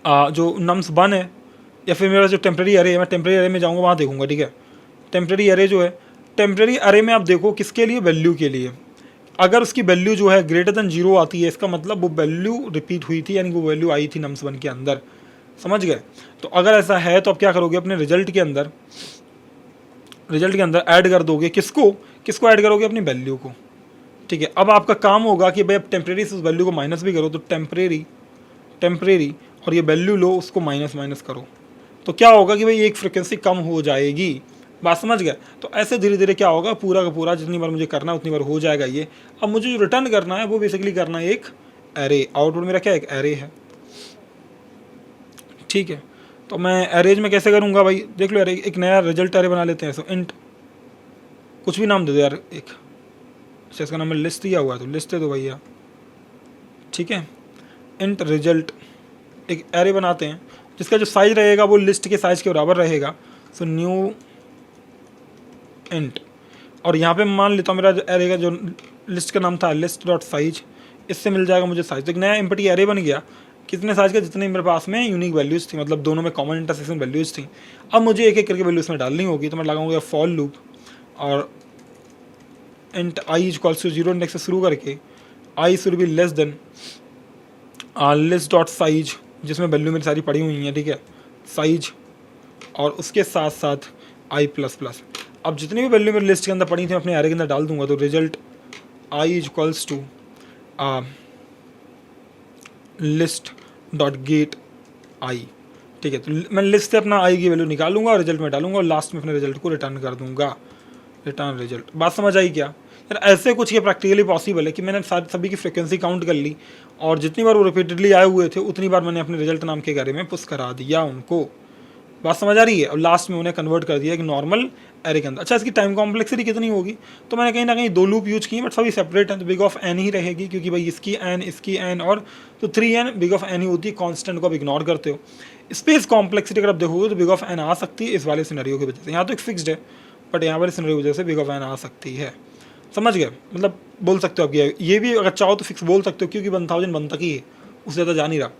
जो नम्स 1 है, या फिर मेरा जो टेम्प्रेरी अरे है, मैं टेम्प्रेरी अरे में जाऊँगा, वहाँ देखूँगा, ठीक है। टेम्प्रेरी अरे जो है, टेम्प्रेरी अरे में आप देखो किसके लिए, वैल्यू के लिए। अगर उसकी वैल्यू जो है ग्रेटर दैन 0 आती है, इसका मतलब वो वैल्यू रिपीट हुई थी, यानी वो वैल्यू आई थी नम्स 1 के अंदर, समझ गए। तो अगर ऐसा है तो आप क्या करोगे, अपने रिजल्ट के अंदर ऐड कर दोगे, किसको ऐड करोगे, अपनी वैल्यू को, ठीक है। अब आपका काम होगा कि भाई अब टेम्प्रेरी से उस वैल्यू को माइनस भी करो, तो टेम्प्रेरी और ये वैल्यू लो, उसको माइनस करो, तो क्या होगा कि भाई एक फ्रिक्वेंसी कम हो जाएगी। बात समझ गए? तो ऐसे धीरे धीरे क्या होगा, पूरा का पूरा जितनी बार मुझे करना है उतनी बार हो जाएगा ये। अब मुझे जो रिटर्न करना है वो बेसिकली करना है एक एरे, आउटपुट मेरा क्या एक एरे है, ठीक है। तो मैं एरेज में कैसे करूँगा भाई, देख लो यार, एक नया रिजल्ट एरे बना लेते हैं। सो इंट कुछ भी नाम दे दो यार एक, अच्छा इसका नाम लिस्ट दिया हुआ है तो लिस्ट दे दो भैया, ठीक है। इंट रिजल्ट एक एरे बनाते हैं जिसका जो साइज रहेगा वो लिस्ट के साइज के बराबर रहेगा। सो न्यू इंट, और यहाँ पे मान लेता हूँ मेरा एरे का जो लिस्ट का नाम था लिस्ट डॉट साइज, इससे मिल जाएगा मुझे साइज। तो एक नया एम्प्टी एरे बन गया, कितने साइज का, जितने मेरे पास में यूनिक वैल्यूज़ थी, मतलब दोनों में कॉमन इंटरसेक्शन वैल्यूज़ थी। अब मुझे एक एक करके वैल्यूज़ में डालनी होगी, तो मैं लगाऊंगा फॉर लूप और int I equals to 0 index से शुरू करके I should be less than list dot size, जिसमें वैल्यू मेरी सारी पड़ी हुई हैं, ठीक है, साइज, और उसके साथ साथ आई प्लस प्लस। अब जितनी भी वैल्यू मेरी लिस्ट के अंदर पड़ी थी मैं अपने एरे के अंदर डाल दूंगा। तो result I equals to list dot get I, ठीक है। तो मैं लिस्ट से अपना आई की वैल्यू निकालूंगा और रिजल्ट में डालूंगा और लास्ट में अपने रिजल्ट को रिटर्न कर दूंगा, रिटर्न रिजल्ट। बात समझ आई क्या यार? ऐसे कुछ ये प्रैक्टिकली पॉसिबल है कि मैंने सभी की फ्रिक्वेंसी काउंट कर ली और जितनी बार वो रिपीटेडली आए हुए थे उतनी बार मैंने अपने रिजल्ट नाम के एरे में पुश करा दिया उनको। बात समझ आ रही है? और लास्ट में उन्हें कन्वर्ट कर दिया एक नॉर्मल एरे के अंदर। अच्छा, इसकी टाइम कॉम्प्लेक्सिटी कितनी होगी? तो मैंने कहीं ना कहीं 2 लूप यूज किए बट सभी सेपरेट हैं, तो बिग ऑफ एन ही रहेगी, क्योंकि भाई इसकी एन और तो 3n बिग ऑफ एन ही होती है। कॉन्स्टेंट को आप इग्नोर करते हो। स्पेस कॉम्प्लेक्सिटी अगर आप देखोगे तो बिग ऑफ एन आ सकती है इस वाले सिनेरियो की वजह से। यहाँ तो एक फिक्स्ड है बट यहाँ वाले सिनेरियो की वजह से बिग ऑफ एन आ सकती है। समझ गए? मतलब बोल सकते हो आप ये भी अगर चाहो तो फिक्स बोल सकते हो, क्योंकि 1001 तक ही है, उससे ज़्यादा जा नहीं रहा,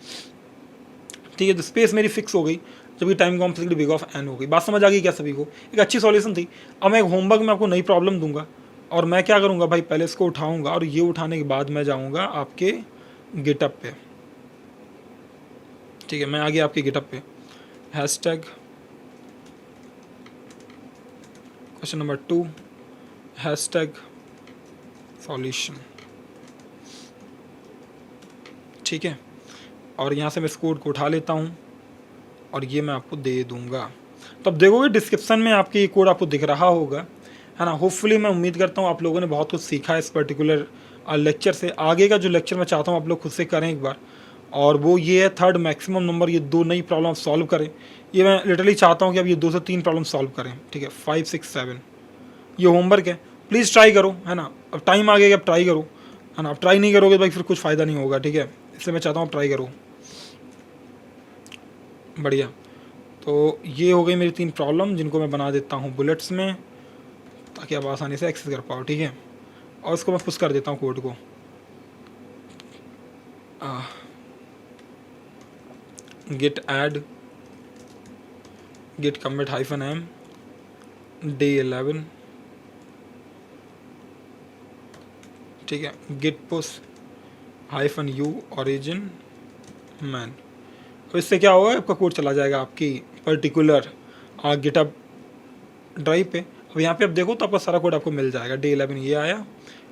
ठीक है। तो स्पेस मेरी फिक्स हो गई जबकि time complexity big of n हो गई। बात समझ आ गई क्या सभी को? एक अच्छी सॉल्यूशन थी। अब मैं एक होमवर्क में आपको नई प्रॉब्लम दूंगा और मैं क्या करूँगा भाई, पहले इसको उठाऊँगा और ये उठाने के बाद मैं जाऊँगा आपके गिटअप पे, ठीक है। मैं आ गया आपके गिटअप पे, hashtag question number 2 hashtag solution, ठीक है। और यहाँ से मैं इस कोड को उठा लेता हूँ और ये मैं आपको दे दूँगा। तो अब देखोगे डिस्क्रिप्शन में आपके ये कोड आपको दिख रहा होगा, है ना। होपफुली मैं उम्मीद करता हूँ आप लोगों ने बहुत कुछ सीखा है इस पर्टिकुलर लेक्चर से। आगे का जो लेक्चर मैं चाहता हूँ आप लोग खुद से करें एक बार, और वो ये है 3rd मैक्सिमम नंबर, ये 2 नई प्रॉब्लम सॉल्व करें। ये मैं लिटरली चाहता हूँ कि अब ये 2 से 3 प्रॉब्लम सॉल्व करें, ठीक है। 5, 6, 7 ये होमवर्क है, प्लीज़ ट्राई करो, है ना। अब टाइम आ गया कि अब ट्राई करो, है ना। अब ट्राई नहीं करोगे तो भाई फिर कुछ फ़ायदा नहीं होगा, ठीक है। इसलिए मैं चाहता हूँ ट्राई करो। बढ़िया। तो ये हो गई मेरी 3 प्रॉब्लम, जिनको मैं बना देता हूँ बुलेट्स में ताकि आप आसानी से एक्सेस कर पाओ, ठीक है। और इसको मैं पुश कर देता हूँ कोड को। Git add git commit -m day 11, ठीक है। Git push -u origin man। तो इससे क्या होगा, आपका कोड चला जाएगा आपकी पर्टिकुलर गिटअप ड्राइव पे। अब यहाँ पे आप देखो तो आपका सारा कोड आपको मिल जाएगा। डे 11 ये आया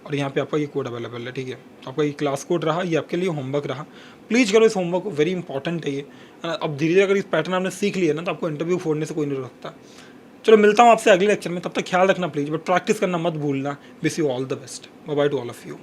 और यहाँ पे आपका ये कोड अवेलेबल है, ठीक है। तो आपका ये क्लास कोड रहा, ये आपके लिए होमवर्क रहा। प्लीज़ करो इस होमवर्क को, वेरी इंपॉर्टेंट है ये। अब धीरे धीरे अगर इस पैटर्न आपने सीख लिया ना तो आपको इंटरव्यू फोड़ने से कोई नहीं रखता। चलो मिलता हूँ आपसे अगले लेक्चर में, तब तक ख्याल रखना प्लीज़, बट प्रैक्टिस करना मत भूलना। Wish you all the best. Bye bye to all of you.